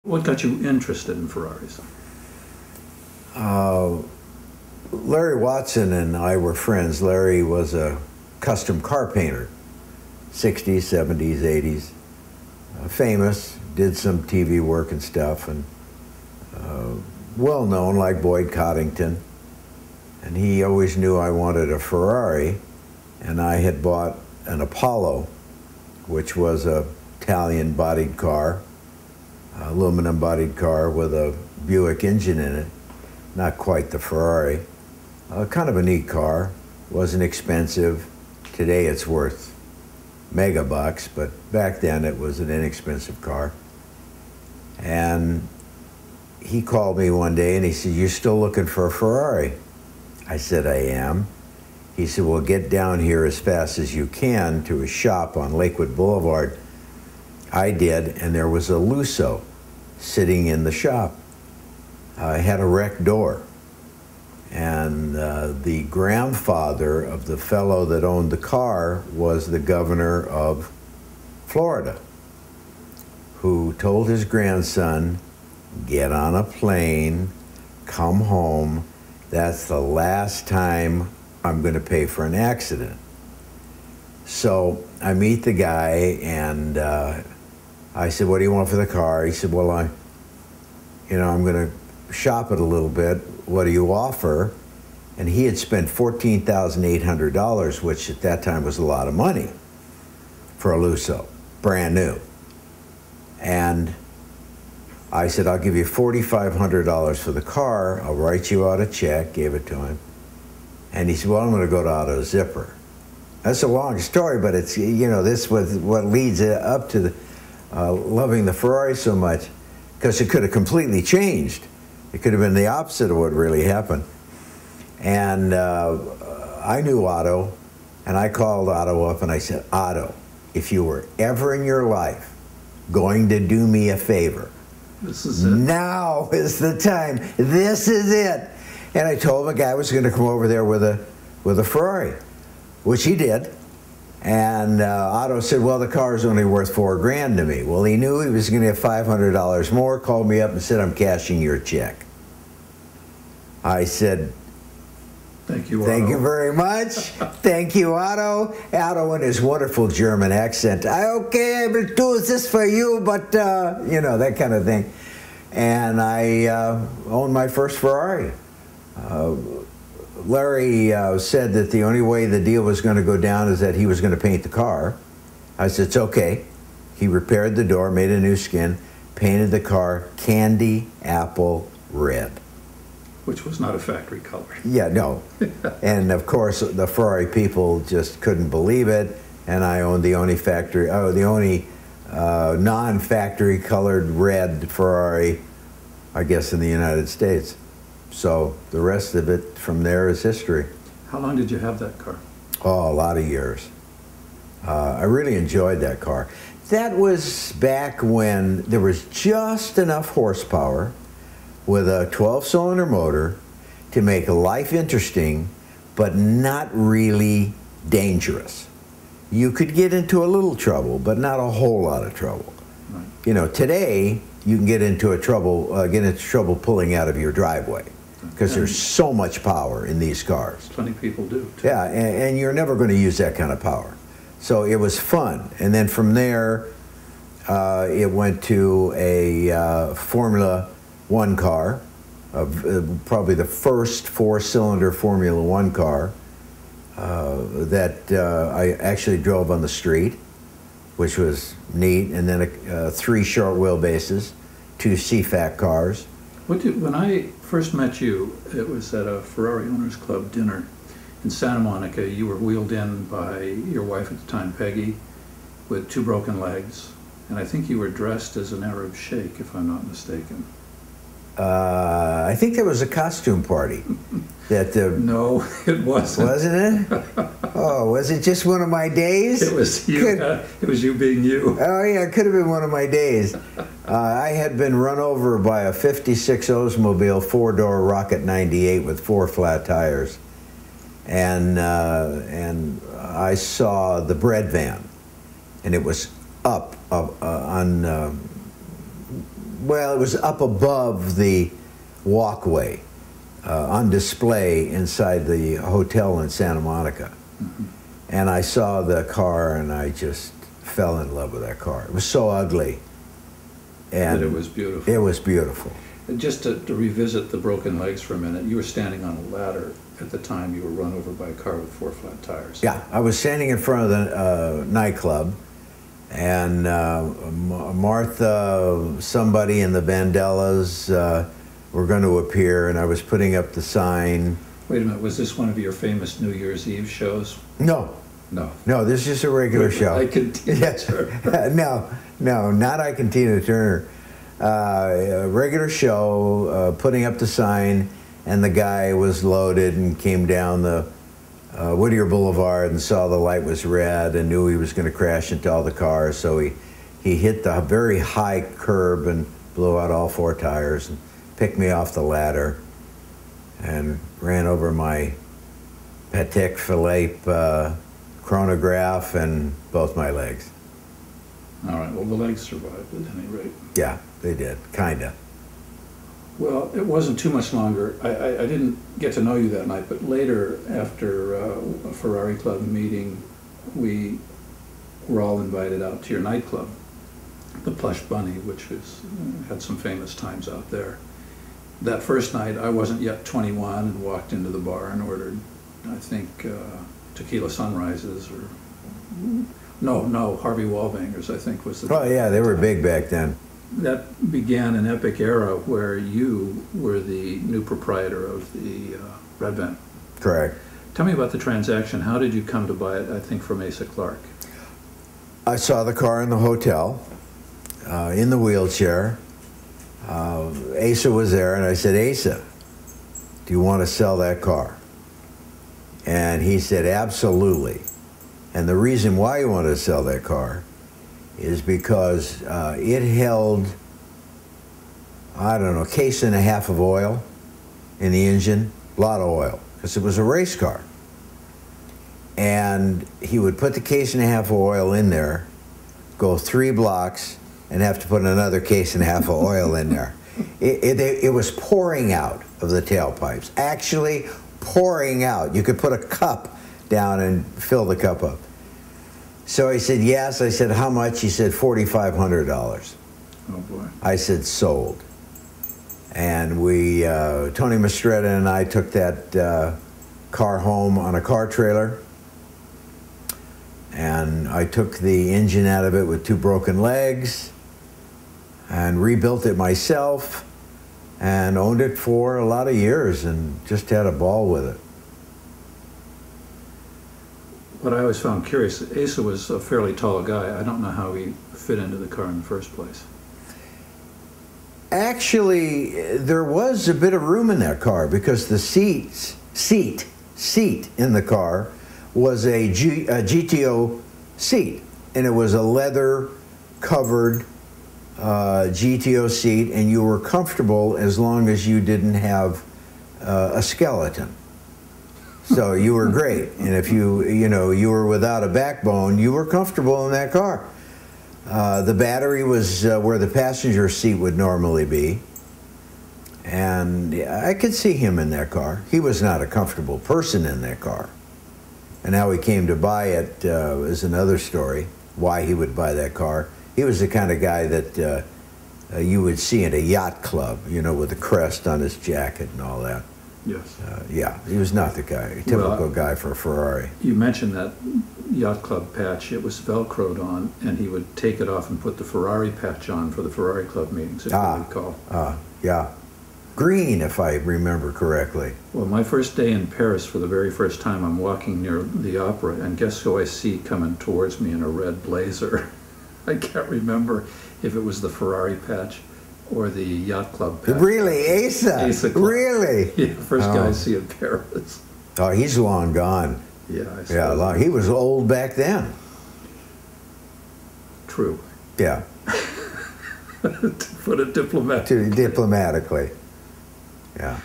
What got you interested in Ferraris? Larry Watson and I were friends. Larry was a custom car painter, 60s, 70s, 80s, famous, did some TV work and stuff, and well known like Boyd Coddington. And he always knew I wanted a Ferrari, and I had bought an Apollo, which was a Italian bodied car, aluminum bodied car with a Buick engine in it, not quite the Ferrari. Kind of a neat car, wasn't expensive. Today it's worth mega bucks, but back then it was an inexpensive car. And he called me one day and he said, "You're still looking for a Ferrari?" I said, "I am." He said, "Well, get down here as fast as you can to a shop on Lakewood Boulevard." I did, and there was a Lusso sitting in the shop. It had a wrecked door. And the grandfather of the fellow that owned the car was the governor of Florida, who told his grandson, "Get on a plane, come home. That's the last time I'm going to pay for an accident." So I meet the guy, and I said, "What do you want for the car?" He said, "Well, I'm going to shop it a little bit. What do you offer?" And he had spent $14,800, which at that time was a lot of money for a Lusso, brand new. And I said, "I'll give you $4,500 for the car. I'll write you out a check." Gave it to him. And he said, "Well, I'm going to go to Auto Zipper." That's a long story, but it's, this was what leads up to the, loving the Ferrari so much, because it could have completely changed. It could have been the opposite of what really happened. And I knew Otto, and I called Otto up and I said, "Otto, if you were ever in your life going to do me a favor, This is it. Now is the time. This is it." And I told him a guy was going to come over there with a Ferrari, which he did. And Otto said, "Well, the car's only worth $4,000 to me." Well, he knew he was going to get $500 more, called me up and said, "I'm cashing your check." I said, Thank you, Otto. "Thank you very much." "Thank you, Otto." Otto in his wonderful German accent. "Okay, I will do this for you, but," that kind of thing. And I owned my first Ferrari. Larry said that the only way the deal was going to go down is that he was going to paint the car. I said, "It's okay." He repaired the door, made a new skin, painted the car candy apple red. Which was not a factory color. Yeah, no. And of course, the Ferrari people just couldn't believe it. And I owned the only non-factory colored red Ferrari, I guess, in the United States. So the rest of it from there is history. How long did you have that car? Oh, a lot of years. I really enjoyed that car. That was back when there was just enough horsepower with a 12-cylinder motor to make life interesting, but not really dangerous. You could get into a little trouble, but not a whole lot of trouble. Right. Today you can get into trouble pulling out of your driveway, because there's so much power in these cars. Plenty of people do, too. Yeah, and you're never going to use that kind of power. So it was fun. And then from there, it went to a Formula One car, probably the first four-cylinder Formula One car that I actually drove on the street, which was neat. And then 3 short wheelbases, 2 CFAC cars. When I first met you, it was at a Ferrari Owners Club dinner in Santa Monica. You were wheeled in by your wife at the time, Peggy, with 2 broken legs. And I think you were dressed as an Arab sheikh, if I'm not mistaken. I think there was a costume party. No, it wasn't. Wasn't it? Oh, was it just one of my days? It was you. It was you being you. Oh yeah, it could have been one of my days. I had been run over by a '56 Oldsmobile 4-door Rocket 98 with 4 flat tires, and I saw the bread van, and it was up on well, it was up above the walkway, on display inside the hotel in Santa Monica. Mm-hmm. And I saw the car, and I just fell in love with that car. It was so ugly. And but it was beautiful. It was beautiful. Just to revisit the broken legs for a minute, you were standing on a ladder at the time you were run over by a car with 4 flat tires. Yeah, I was standing in front of the nightclub, and Martha, somebody in the Vandellas were going to appear, and I was putting up the sign. Wait a minute, was this one of your famous New Year's Eve shows? No. No. No, this is just a regular show. I could No, not I Can Tina Turner. A regular show, putting up the sign, and the guy was loaded and came down the Whittier Boulevard and saw the light was red and knew he was going to crash into all the cars, so he hit the very high curb and blew out all 4 tires and picked me off the ladder and ran over my Patek Philippe chronograph and both my legs. All right, well, the legs survived at any rate. Yeah, they did, kinda. Well, it wasn't too much longer. I didn't get to know you that night, but later, after a Ferrari Club meeting, we were all invited out to your nightclub, the Plush Bunny, which had some famous times out there. That first night, I wasn't yet 21 and walked into the bar and ordered, I think, tequila sunrises or... No, Harvey Wallbangers, I think, was the... Oh, yeah, they were big back then. That began an epic era where you were the new proprietor of the Red Van. Correct. Tell me about the transaction. How did you come to buy it, I think, from Asa Clark? I saw the car in the hotel, in the wheelchair. Asa was there, and I said, Asa, do you want to sell that car? And he said, absolutely. And the reason why he wanted to sell that car is because it held, I don't know, a case and a half of oil in the engine, a lot of oil, because it was a race car. And he would put the case and a half of oil in there, go 3 blocks, and have to put another case and a half of oil in there. It was pouring out of the tailpipes, actually pouring out. You could put a cup down and fill the cup up. So I said, yes. I said, how much? He said, $4,500. Oh, boy. I said, sold. And we, Tony Mistretta and I took that car home on a car trailer. And I took the engine out of it with 2 broken legs and rebuilt it myself and owned it for a lot of years and just had a ball with it. What I always found curious, Asa was a fairly tall guy. I don't know how he fit into the car in the first place. Actually, there was a bit of room in that car because the seat in the car was a GTO seat, and it was a leather-covered GTO seat, and you were comfortable as long as you didn't have a skeleton. So you were great, and if you were without a backbone, you were comfortable in that car. The battery was where the passenger seat would normally be, and I could see him in that car. He was not a comfortable person in that car. And how he came to buy it is another story, why he would buy that car. He was the kind of guy that you would see in a yacht club, with a crest on his jacket and all that. Yes. Yeah, he was not the guy, typical guy for a Ferrari. You mentioned that yacht club patch. It was Velcroed on, and he would take it off and put the Ferrari patch on for the Ferrari club meetings, if you recall. Yeah. Green, if I remember correctly. Well, my first day in Paris, for the very first time, I'm walking near the opera, and guess who I see coming towards me in a red blazer? I can't remember if it was the Ferrari patch or the yacht club patch. Really? Asa Clark. Really? Yeah, first guy I see in Paris. Oh, he's long gone. Yeah, I suppose. Yeah, he was old back then. True. Yeah. To put it diplomatically. Diplomatically. Yeah.